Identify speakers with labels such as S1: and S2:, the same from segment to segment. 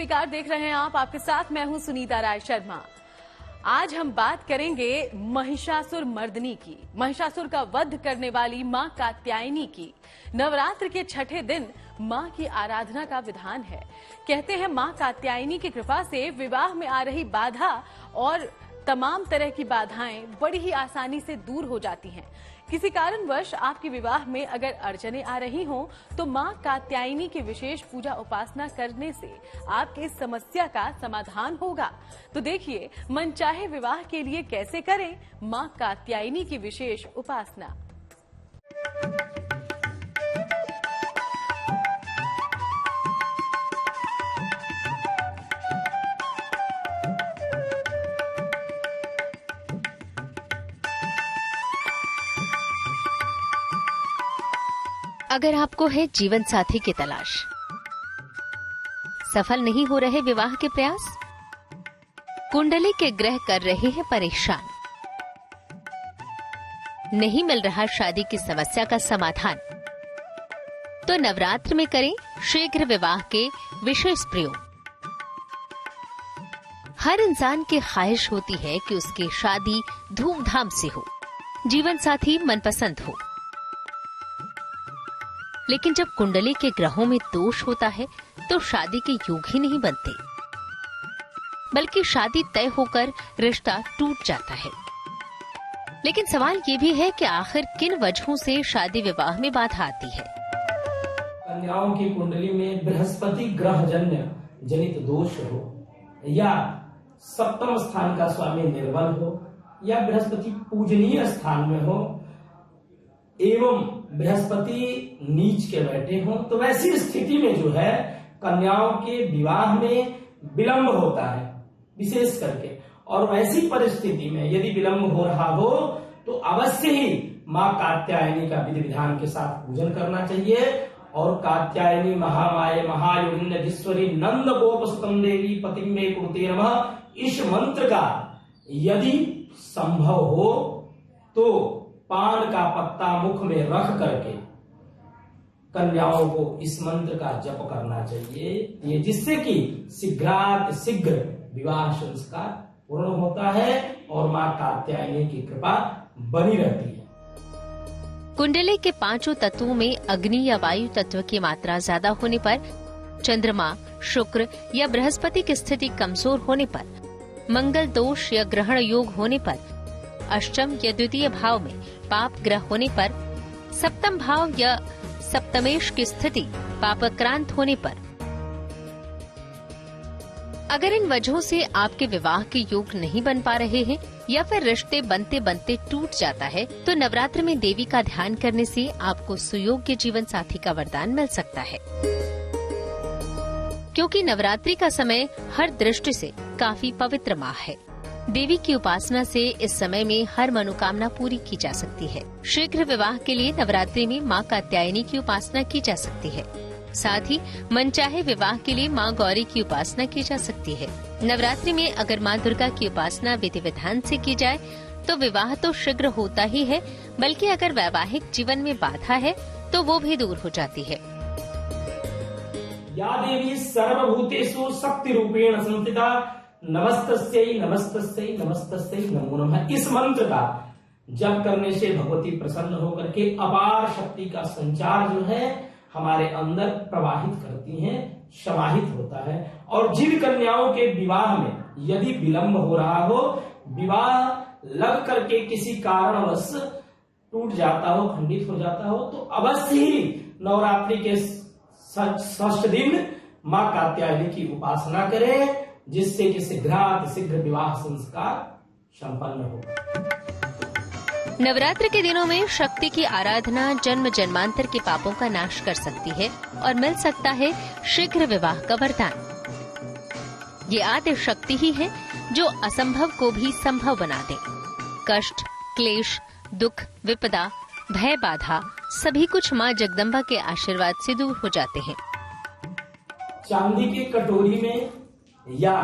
S1: स्वीकार देख रहे हैं आप, आपके साथ मैं हूं सुनीता राय शर्मा। आज हम बात करेंगे महिषासुर मर्दनी की, महिषासुर का वध करने वाली मां कात्यायनी की। नवरात्र के छठे दिन मां की आराधना का विधान है। कहते हैं मां कात्यायनी की कृपा से विवाह में आ रही बाधा और तमाम तरह की बाधाएं बड़ी ही आसानी से दूर हो जाती हैं। किसी कारणवश आपके विवाह में अगर अड़चने आ रही हों तो मां कात्यायनी की विशेष पूजा उपासना करने से आपकी इस समस्या का समाधान होगा। तो देखिए मनचाहे विवाह के लिए कैसे करें मां कात्यायनी की विशेष उपासना।
S2: अगर आपको है जीवन साथी की तलाश, सफल नहीं हो रहे विवाह के प्रयास, कुंडली के ग्रह कर रहे हैं परेशान, नहीं मिल रहा शादी की समस्या का समाधान, तो नवरात्र में करें शीघ्र विवाह के विशेष प्रयोग। हर इंसान की ख्वाहिश होती है कि उसकी शादी धूमधाम से हो, जीवन साथी मनपसंद हो, लेकिन जब कुंडली के ग्रहों में दोष होता है तो शादी के योग ही नहीं बनते, बल्कि शादी तय होकर रिश्ता टूट जाता है। लेकिन सवाल ये भी है कि आखिर किन वजहों से शादी विवाह में बाधा आती है।
S3: कन्याओं की कुंडली में बृहस्पति ग्रह जन्य जनित दोष हो, या सप्तम स्थान का स्वामी निर्बल हो, या बृहस्पति पूजनीय स्थान में हो, एवं बृहस्पति नीच के बैठे हों, तो वैसी स्थिति में जो है कन्याओं के विवाह में विलंब होता है विशेष करके। और वैसी परिस्थिति में यदि विलंब हो रहा हो तो अवश्य ही मां कात्यायनी का विधि विधान के साथ पूजन करना चाहिए। और कात्यायनी महामाये महायोगिन्यधीश्वरी नंद गोप सुतम देवी पतिम्बे कुरुते नमः, इस मंत्र का यदि संभव हो तो पान का पत्ता मुख में रख करके कन्याओं को इस मंत्र का जप करना चाहिए, ये जिससे कि शीघ्राति शीघ्र विवाह संस्कार पूर्ण होता है और मां कात्यायनी की कृपा बनी रहती है।
S2: कुंडली के पांचों तत्वों में अग्नि या वायु तत्व की मात्रा ज्यादा होने पर, चंद्रमा, शुक्र या बृहस्पति की स्थिति कमजोर होने पर, मंगल दोष या ग्रहण योग होने पर, अष्टम या द्वितीय भाव में पाप ग्रह होने पर, सप्तम भाव या सप्तमेश की स्थिति पापक्रांत होने पर, अगर इन वजहों से आपके विवाह के योग नहीं बन पा रहे हैं या फिर रिश्ते बनते बनते टूट जाता है, तो नवरात्र में देवी का ध्यान करने से आपको सुयोग्य जीवन साथी का वरदान मिल सकता है। क्योंकि नवरात्रि का समय हर दृष्टि से काफी पवित्र माह है। देवी की उपासना से इस समय में हर मनोकामना पूरी की जा सकती है। शीघ्र विवाह के लिए नवरात्रि में मां कात्यायनी की उपासना की जा सकती है। साथ ही मनचाहे विवाह के लिए मां गौरी की उपासना की जा सकती है। नवरात्रि में अगर मां दुर्गा की उपासना विधि विधान से की जाए तो विवाह तो शीघ्र होता ही है, बल्कि अगर वैवाहिक जीवन में बाधा है तो वो भी दूर हो जाती है।
S3: या देवी सर्वभूतेषु शक्ति रूपेण संस्थिता नमस्तस्यै नमस्तस्यै नमस्तस्यै नमो नमः, इस मंत्र का जप करने से भगवती प्रसन्न होकर के अपार शक्ति का संचार जो है हमारे अंदर प्रवाहित करती हैं, समाहित होता है। और जिन कन्याओं के विवाह में यदि विलंब हो रहा हो, विवाह लग करके किसी कारणवश टूट जाता हो, खंडित हो जाता हो, तो अवश्य ही नवरात्रि के षष्ठ दिन मां कात्यायनी की उपासना करें, जिससे कि शीघ्र विवाह संस्कार संपन्न होगा।
S2: नवरात्र के दिनों में शक्ति की आराधना जन्म जन्मांतर के पापों का नाश कर सकती है और मिल सकता है शीघ्र विवाह का वरदान। ये आदि शक्ति ही है जो असंभव को भी संभव बना दे। कष्ट, क्लेश, दुख, विपदा, भय, बाधा सभी कुछ माँ जगदम्बा के आशीर्वाद से दूर हो जाते हैं।
S3: चांदी की कटोरी में या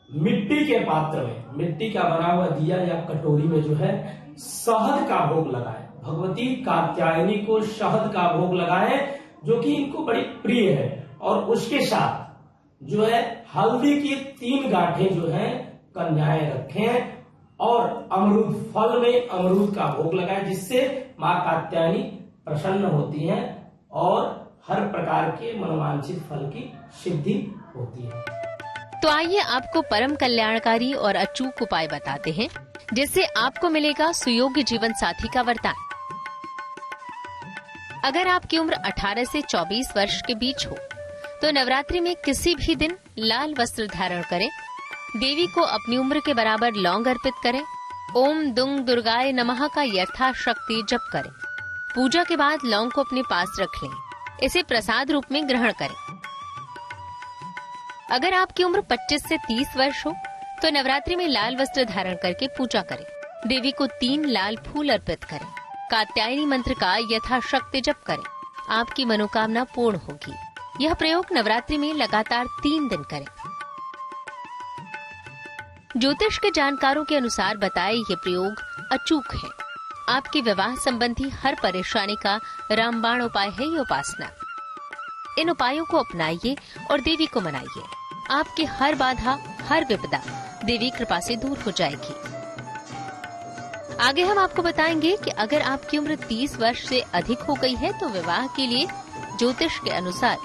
S3: मिट्टी के पात्र में, मिट्टी का बना हुआ दिया या कटोरी में जो है शहद का भोग लगाए। भगवती कात्यायनी को शहद का भोग लगाए, जो कि इनको बड़ी प्रिय है। और उसके साथ जो है हल्दी की 3 गांठें जो है कन्याएं रखें और अमरूद फल में अमरूद का भोग लगाएं, जिससे मां कात्यायनी प्रसन्न होती हैं और हर प्रकार के मनोवांछित फल की सिद्धि होती है।
S2: तो आइए आपको परम कल्याणकारी और अचूक उपाय बताते हैं, जिससे आपको मिलेगा सुयोग्य जीवन साथी का वरदान। अगर आपकी उम्र 18 से 24 वर्ष के बीच हो तो नवरात्रि में किसी भी दिन लाल वस्त्र धारण करें, देवी को अपनी उम्र के बराबर लौंग अर्पित करें, ओम दुंग दुर्गाय नमः का यथाशक्ति जप करें। पूजा के बाद लौंग को अपने पास रख लें, इसे प्रसाद रूप में ग्रहण करें। अगर आपकी उम्र 25 से 30 वर्ष हो तो नवरात्रि में लाल वस्त्र धारण करके पूजा करें, देवी को 3 लाल फूल अर्पित करें, कात्यायनी मंत्र का यथाशक्ति जप करें, आपकी मनोकामना पूर्ण होगी। यह प्रयोग नवरात्रि में लगातार 3 दिन करें। ज्योतिष के जानकारों के अनुसार बताए ये प्रयोग अचूक है। आपके विवाह संबंधी हर परेशानी का रामबाण उपाय है ये उपासना। इन उपायों को अपनाइए और देवी को मनाइए। आपकी हर बाधा, हर विपदा देवी कृपा से दूर हो जाएगी। आगे हम आपको बताएंगे कि अगर आपकी उम्र 30 वर्ष से अधिक हो गई है तो विवाह के लिए ज्योतिष के अनुसार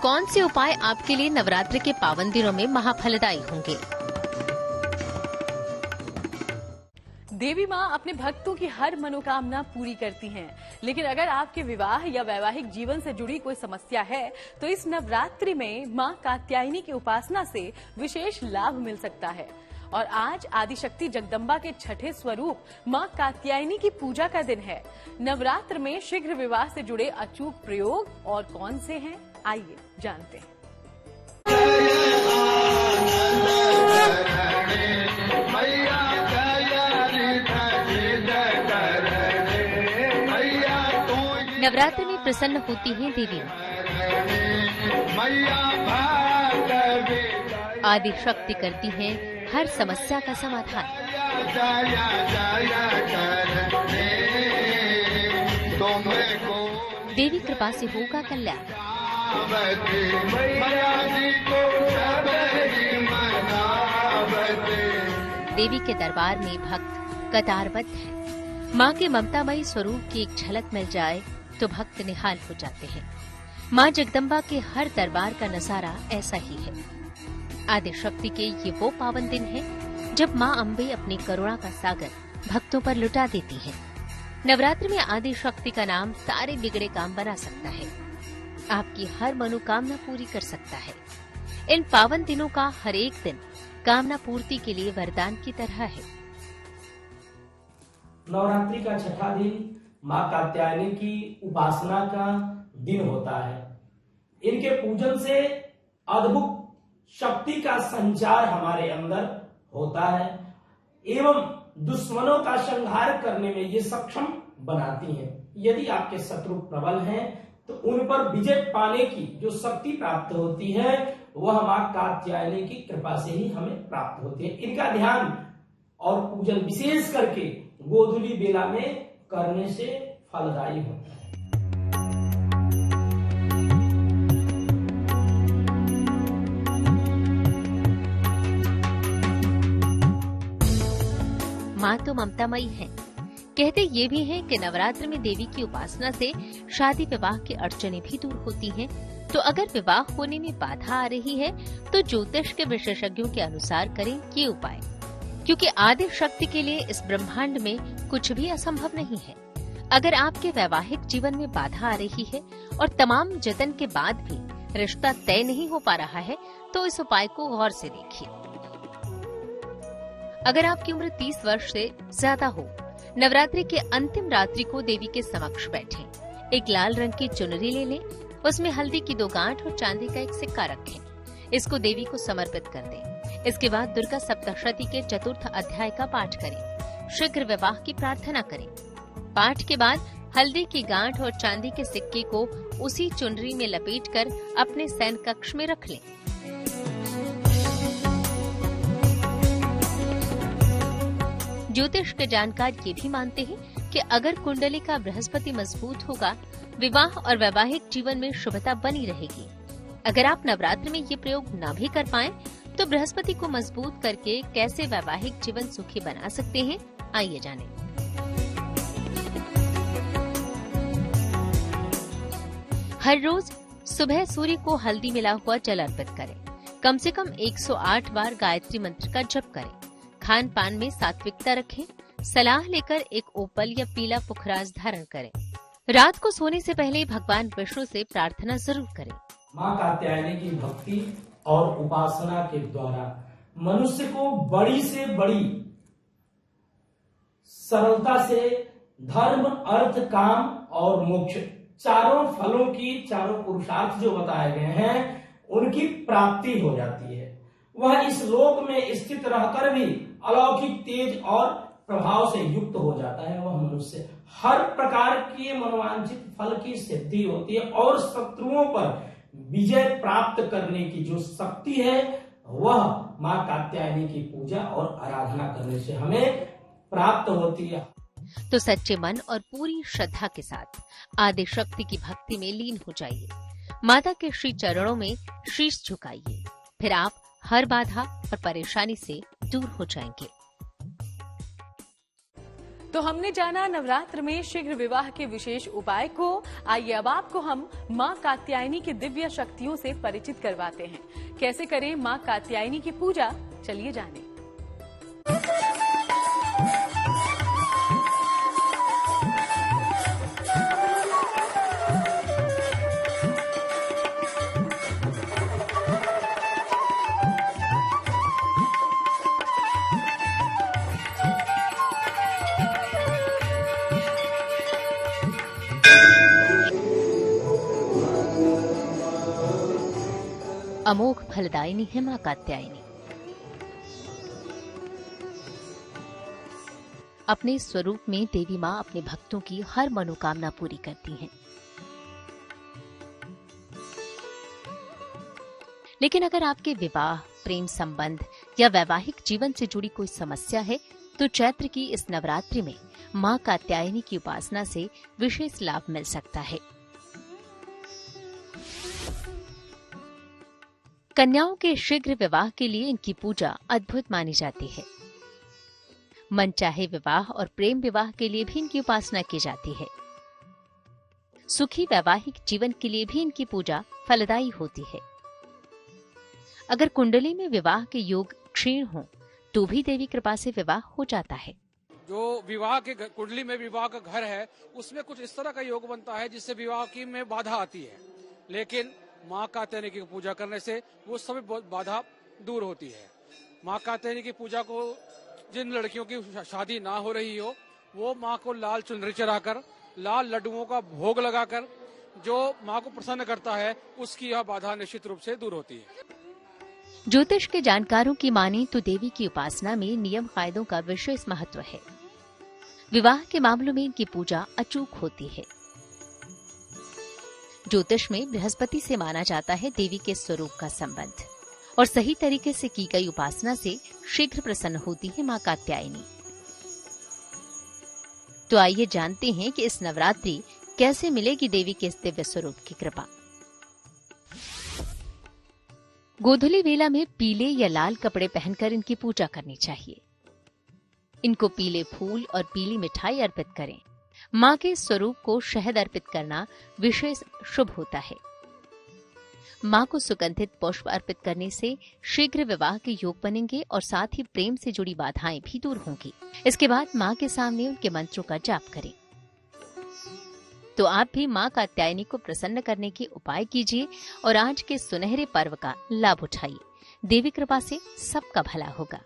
S2: कौन से उपाय आपके लिए नवरात्रि के पावन दिनों में महाफलदायी होंगे।
S1: देवी माँ अपने भक्तों की हर मनोकामना पूरी करती हैं, लेकिन अगर आपके विवाह या वैवाहिक जीवन से जुड़ी कोई समस्या है तो इस नवरात्रि में माँ कात्यायनी की उपासना से विशेष लाभ मिल सकता है। और आज आदिशक्ति जगदम्बा के छठे स्वरूप माँ कात्यायनी की पूजा का दिन है। नवरात्र में शीघ्र विवाह से जुड़े अचूक प्रयोग और कौन से हैं, आइए जानते हैं।
S2: नवरात्र में प्रसन्न होती है देवी। आदि शक्ति करती है हर समस्या का समाधान। देवी कृपा से होगा कल्याण। देवी के दरबार में भक्त कतारबद्ध है। माँ के ममतामयी स्वरूप की एक झलक मिल जाए तो भक्त निहाल हो जाते हैं। माँ जगदम्बा के हर दरबार का नजारा ऐसा ही है। आदिशक्ति के ये वो पावन दिन है जब माँ अम्बे अपनी करुणा का सागर भक्तों पर लुटा देती हैं। नवरात्र में आदिशक्ति का नाम सारे बिगड़े काम बना सकता है, आपकी हर मनोकामना पूरी कर सकता है। इन पावन दिनों का हर एक दिन कामना पूर्ति के लिए वरदान की तरह है।
S3: नवरात्रि का छठा दिन माँ कात्यायनी की उपासना का दिन होता है। इनके पूजन से अद्भुत शक्ति का संचार हमारे अंदर होता है एवं दुश्मनों का संहार करने में ये सक्षम बनाती हैं। यदि आपके शत्रु प्रबल हैं तो उन पर विजय पाने की जो शक्ति प्राप्त होती है वह माँ कात्यायनी की कृपा से ही हमें प्राप्त होती है। इनका ध्यान और पूजन विशेष करके गोधूली बेला में करने से फलदायी होता है।
S2: माँ तो ममतामयी है। कहते ये भी हैं कि नवरात्र में देवी की उपासना से शादी विवाह की अड़चनें भी दूर होती हैं। तो अगर विवाह होने में बाधा आ रही है तो ज्योतिष के विशेषज्ञों के अनुसार करें ये उपाय, क्योंकि आदि शक्ति के लिए इस ब्रह्मांड में कुछ भी असंभव नहीं है। अगर आपके वैवाहिक जीवन में बाधा आ रही है और तमाम जतन के बाद भी रिश्ता तय नहीं हो पा रहा है तो इस उपाय को गौर से देखिए। अगर आपकी उम्र 30 वर्ष से ज्यादा हो, नवरात्रि के अंतिम रात्रि को देवी के समक्ष बैठें। एक लाल रंग की चुनरी ले लें, उसमें हल्दी की 2 गांठ और चांदी का एक सिक्का रखें। इसको देवी को समर्पित कर दें। इसके बाद दुर्गा सप्तशती के 4th अध्याय का पाठ करें। शीघ्र विवाह की प्रार्थना करें। पाठ के बाद हल्दी की गांठ और चांदी के सिक्के को उसी चुनरी में लपेटकर अपने शयन कक्ष में रख लें। ज्योतिष के जानकार ये भी मानते हैं कि अगर कुंडली का बृहस्पति मजबूत होगा, विवाह और वैवाहिक जीवन में शुभता बनी रहेगी। अगर आप नवरात्र में ये प्रयोग न भी कर पाएं, तो बृहस्पति को मजबूत करके कैसे वैवाहिक जीवन सुखी बना सकते हैं, आइए जानें। हर रोज सुबह सूर्य को हल्दी मिला हुआ जल अर्पित करें। कम से कम 108 बार गायत्री मंत्र का जप करें। खान पान में सात्विकता रखें। सलाह लेकर एक ओपल या पीला पुखराज धारण करें। रात को सोने से पहले भगवान विष्णु से प्रार्थना जरूर करें।
S3: माँ कात्यायनी की भक्ति और उपासना के द्वारा मनुष्य को बड़ी से बड़ी सरलता से धर्म, अर्थ, काम और मोक्ष चारों फलों की, चारों पुरुषार्थ जो बताए गए हैं, उनकी प्राप्ति हो जाती है। वह इस लोक में स्थित रहकर भी अलौकिक तेज और प्रभाव से युक्त हो जाता है। वह मनुष्य हर प्रकार के मनोवांछित फल की सिद्धि होती है और शत्रुओं पर विजय प्राप्त करने की जो शक्ति है, वह माँ कात्यायनी की पूजा और आराधना करने से हमें प्राप्त होती है।
S2: तो सच्चे मन और पूरी श्रद्धा के साथ आदि शक्ति की भक्ति में लीन हो जाइए। माता के श्री चरणों में शीश झुकाइए। फिर आप हर बाधा और परेशानी से दूर हो जाएंगे।
S1: तो हमने जाना नवरात्र में शीघ्र विवाह के विशेष उपाय को। आइए अब आपको हम माँ कात्यायनी की दिव्य शक्तियों से परिचित करवाते हैं। कैसे करें माँ कात्यायनी की पूजा, चलिए जानें।
S2: अमोघ फलदायिनी है माँ कात्यायनी। अपने स्वरूप में देवी माँ अपने भक्तों की हर मनोकामना पूरी करती हैं। लेकिन अगर आपके विवाह, प्रेम संबंध या वैवाहिक जीवन से जुड़ी कोई समस्या है, तो चैत्र की इस नवरात्रि में माँ कात्यायनी की उपासना से विशेष लाभ मिल सकता है। कन्याओं के शीघ्र विवाह के लिए इनकी पूजा अद्भुत मानी जाती है। मनचाहे विवाह और प्रेम विवाह के लिए भी इनकी उपासना की जाती है। सुखी वैवाहिक जीवन के लिए भी इनकी पूजा फलदायी होती है। अगर कुंडली में विवाह के योग क्षीण हो, तो भी देवी कृपा से विवाह हो जाता है।
S4: जो विवाह के कुंडली में विवाह का घर है, उसमें कुछ इस तरह का योग बनता है जिससे विवाह की में बाधा आती है। लेकिन माँ कात्यायनी की पूजा करने से वो सभी बाधा दूर होती है। माँ कात्यायनी की पूजा को जिन लड़कियों की शादी ना हो रही हो, वो माँ को लाल चुनरी चढ़ाकर, लाल लड्डुओं का भोग लगाकर जो माँ को प्रसन्न करता है, उसकी यह बाधा निश्चित रूप से दूर होती है।
S2: ज्योतिष के जानकारों की माने तो देवी की उपासना में नियम कायदों का विशेष महत्व है। विवाह के मामलों में इनकी पूजा अचूक होती है। ज्योतिष में बृहस्पति से माना जाता है देवी के स्वरूप का संबंध, और सही तरीके से की गई उपासना से शीघ्र प्रसन्न होती है माँ कात्यायनी। तो आइए जानते हैं कि इस नवरात्रि कैसे मिलेगी देवी के इस दिव्य स्वरूप की कृपा। गोधूली वेला में पीले या लाल कपड़े पहनकर इनकी पूजा करनी चाहिए। इनको पीले फूल और पीली मिठाई अर्पित करें। माँ के स्वरूप को शहद अर्पित करना विशेष शुभ होता है। माँ को सुगंधित पुष्प अर्पित करने से शीघ्र विवाह के योग बनेंगे और साथ ही प्रेम से जुड़ी बाधाएं भी दूर होंगी। इसके बाद माँ के सामने उनके मंत्रों का जाप करें। तो आप भी माँ कात्यायनी को प्रसन्न करने के उपाय कीजिए और आज के सुनहरे पर्व का लाभ उठाइए। देवी कृपा से सबका भला होगा।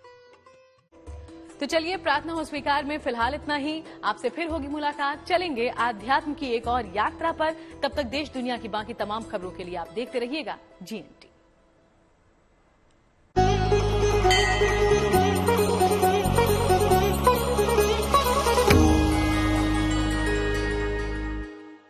S1: तो चलिए, प्रार्थना हो स्वीकार में फिलहाल इतना ही। आपसे फिर होगी मुलाकात। चलेंगे आध्यात्म की एक और यात्रा पर। तब तक देश दुनिया की बाकी तमाम खबरों के लिए आप देखते रहिएगा GNT।